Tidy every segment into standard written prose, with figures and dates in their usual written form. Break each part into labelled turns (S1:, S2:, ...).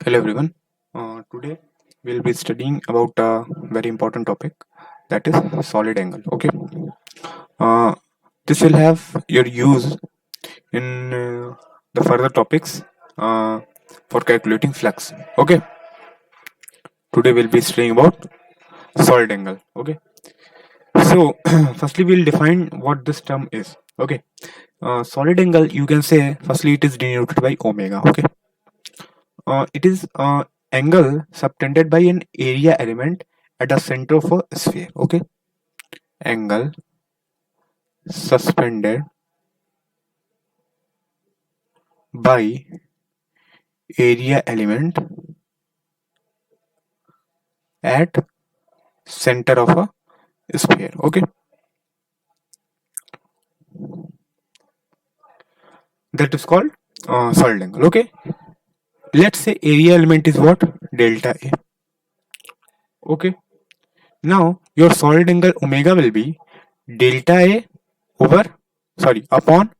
S1: Hello everyone. Today we'll be studying about a very important topic, that is solid angle. Okay. Uh, this will have your use in the further topics uh, for calculating flux. Okay. Today we'll be studying about solid angle. Okay. So firstly we'll define what this term is. Okay. Solid angle, you can say firstly it is denoted by omega. Okay. It is angle subtended by an area element at the center of a sphere. Okay, angle suspended by area element at center of a sphere. Okay, that is called solid angle. Okay, let's say area element is what, delta A. Okay, now your solid angle omega will be delta A over, sorry, upon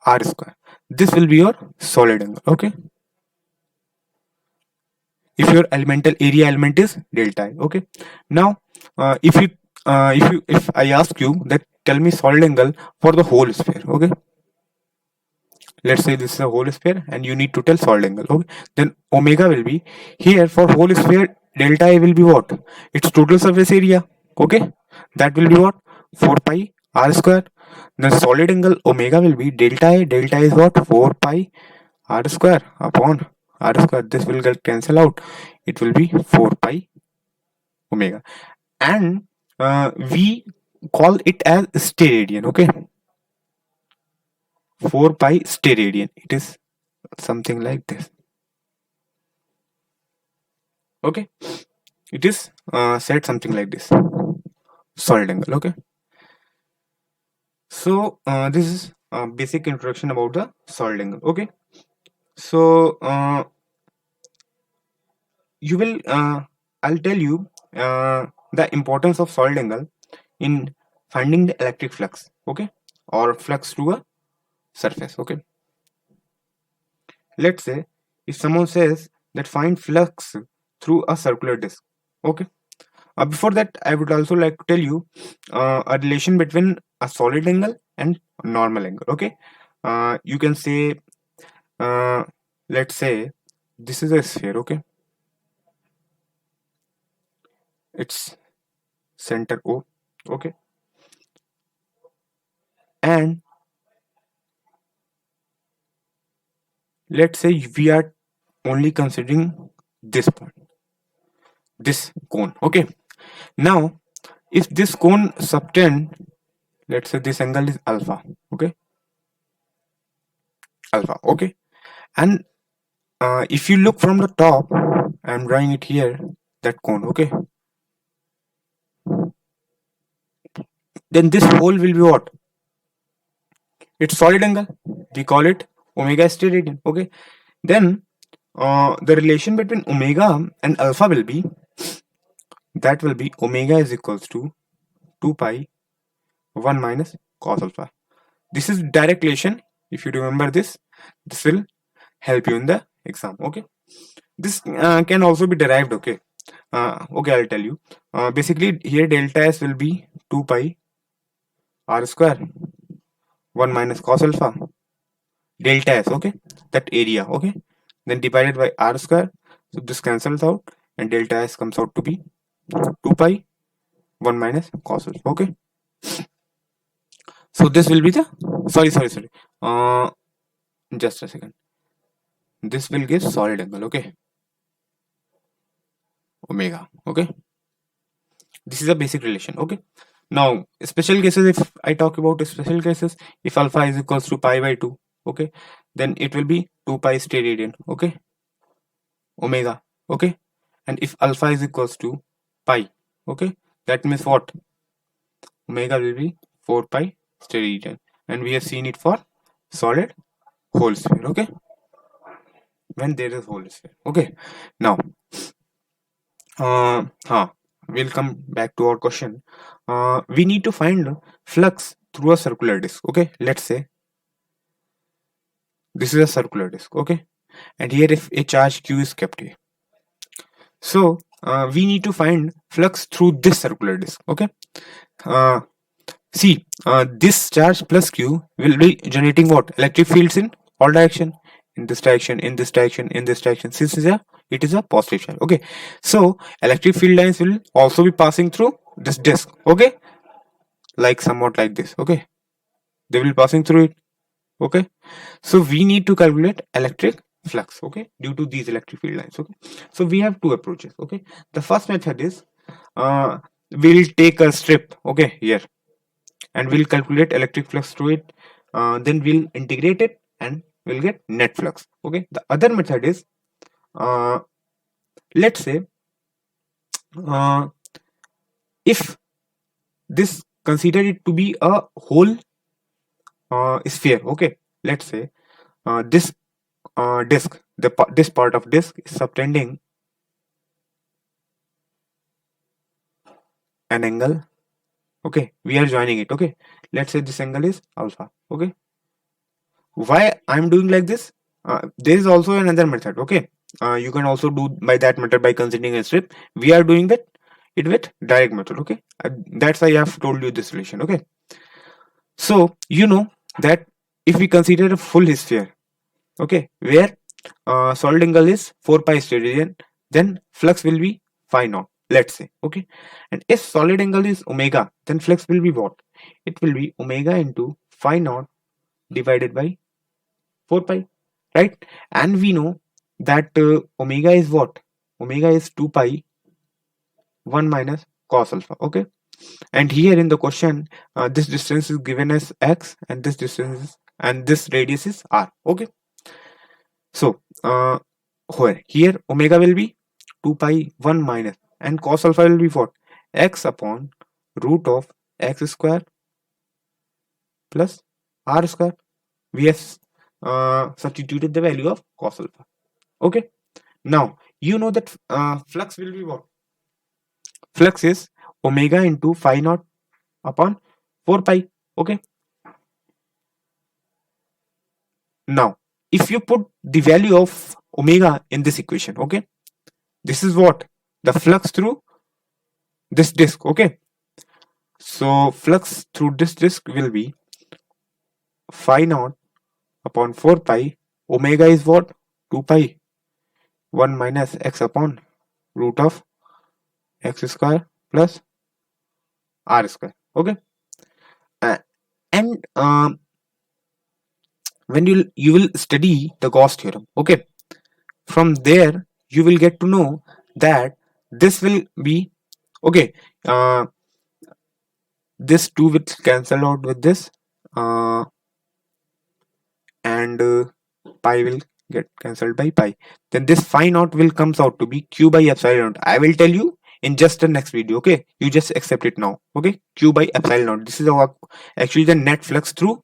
S1: r square. This will be your solid angle. Okay, if your elemental area element is delta I. Okay, now if I ask you that tell me solid angle for the whole sphere. Okay, let's say this is a whole sphere and you need to tell solid angle. Okay, then omega will be here for whole sphere, delta I will be what, its total surface area. Okay, that will be what, 4 pi r square. Then solid angle omega will be delta I, delta is what, 4 pi r square upon r square. This will get cancel out, it will be 4 pi omega. And we call it as steradian. Okay, 4 pi steradian, it is something like this. Okay, it is said something like this, solid angle. Okay, so this is a basic introduction about the solid angle. Okay, so you will I'll tell you the importance of solid angle in finding the electric flux. Okay, or flux to a surface. Okay, let's say if someone says that find flux through a circular disk. Okay, before that I would also like to tell you a relation between a solid angle and normal angle. Okay, you can say let's say this is a sphere. Okay, it's center O. Okay, and let's say we are only considering this point, this cone. Okay, now if this cone subtend, let's say this angle is alpha. Okay, alpha. Okay, and if you look from the top, I'm drawing it here, that cone. Okay, then this hole will be what, it's solid angle, we call it omega steradian. Okay, then the relation between omega and alpha will be, that will be omega is equals to 2 pi 1 minus cos alpha. This is direct relation. If you remember this will help you in the exam. Okay, this can also be derived. Okay, okay, I'll tell you. Basically here delta s will be 2 pi r square 1 minus cos alpha delta s. Okay, that area. Okay, then divided by r square, so this cancels out and delta s comes out to be 2 pi 1 minus cos alpha. Okay, so this will be the, sorry, just a second, this will give solid angle. Okay, omega. Okay, this is a basic relation. Okay, now special cases, if I talk about special cases, if alpha is equals to pi by 2, okay, then it will be 2 pi steradian. Okay, omega. Okay, and if alpha is equals to pi, okay, that means what, omega will be 4 pi steradian, and we have seen it for solid whole sphere. Okay, when there is whole sphere. Okay, now we'll come back to our question. We need to find flux through a circular disk. Okay, let's say this is a circular disk. Okay, and here if a charge q is kept here. So we need to find flux through this circular disk. Okay, uh, see, this charge plus q will be generating what? Electric fields in all direction, in this direction, in this direction, in this direction. Since it is a positive charge. Okay, so electric field lines will also be passing through this disk. Okay, like somewhat like this. Okay, they will be passing through it. Okay, so we need to calculate electric flux. Okay, due to these electric field lines. Okay, so we have two approaches. Okay, the first method is we'll take a strip. Okay, here, and we'll calculate electric flux through it. Then we'll integrate it and we'll get net flux. Okay, the other method is uh, let's say uh, if this consider it to be a whole sphere. Okay, let's say this disk, this part of disk is subtending an angle. Okay, we are joining it. Okay, let's say this angle is alpha. Okay, why I'm doing like this? There is also another method. Okay, you can also do by that method by considering a strip. We are doing that it with direct method. Okay, that's why I have told you this relation. Okay, so you know that if we consider a full sphere, okay, where solid angle is 4 pi steradian, then flux will be phi naught, let's say. Okay, and if solid angle is omega, then flux will be what? It will be omega into phi naught divided by 4 pi, right? And we know that omega is what? Omega is 2 pi 1 minus cos alpha. Okay, and here in the question this distance is given as x, and this distance is, and this radius is r. Okay, so here omega will be 2 pi 1 minus, and cos alpha will be what? X upon root of x square plus r square. We have substituted the value of cos alpha. Okay, now you know that flux will be what? Flux is omega into phi naught upon 4 pi. Okay, now if you put the value of omega in this equation, okay, this is what? The flux through this disk. Okay, so flux through this disk will be phi naught upon 4 pi. Omega is what? 2 pi 1 minus x upon root of x square plus r square. Okay, uh, and when you will study the Gauss theorem, okay, from there you will get to know that this will be okay. This 2 will cancel out with this, and pi will get cancelled by pi. Then this phi naught will comes out to be q by epsilon naught. I will tell you in just the next video. Okay, you just accept it now. Okay, q by epsilon naught. This is our actually the net flux through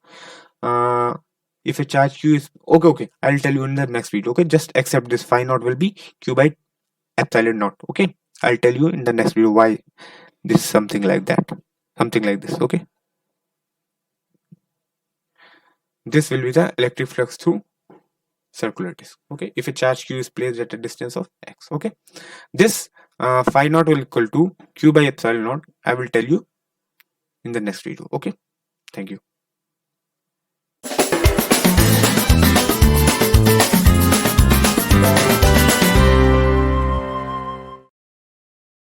S1: if a charge q is okay. I'll tell you in the next video. Okay, just accept this phi naught will be q by epsilon naught. Okay, I'll tell you in the next video why this is something like that, something like this. Okay, this will be the electric flux through circular disk. Okay, if a charge q is placed at a distance of x. Okay, this phi naught will equal to q by epsilon naught. I will tell you in the next video. Okay, thank you.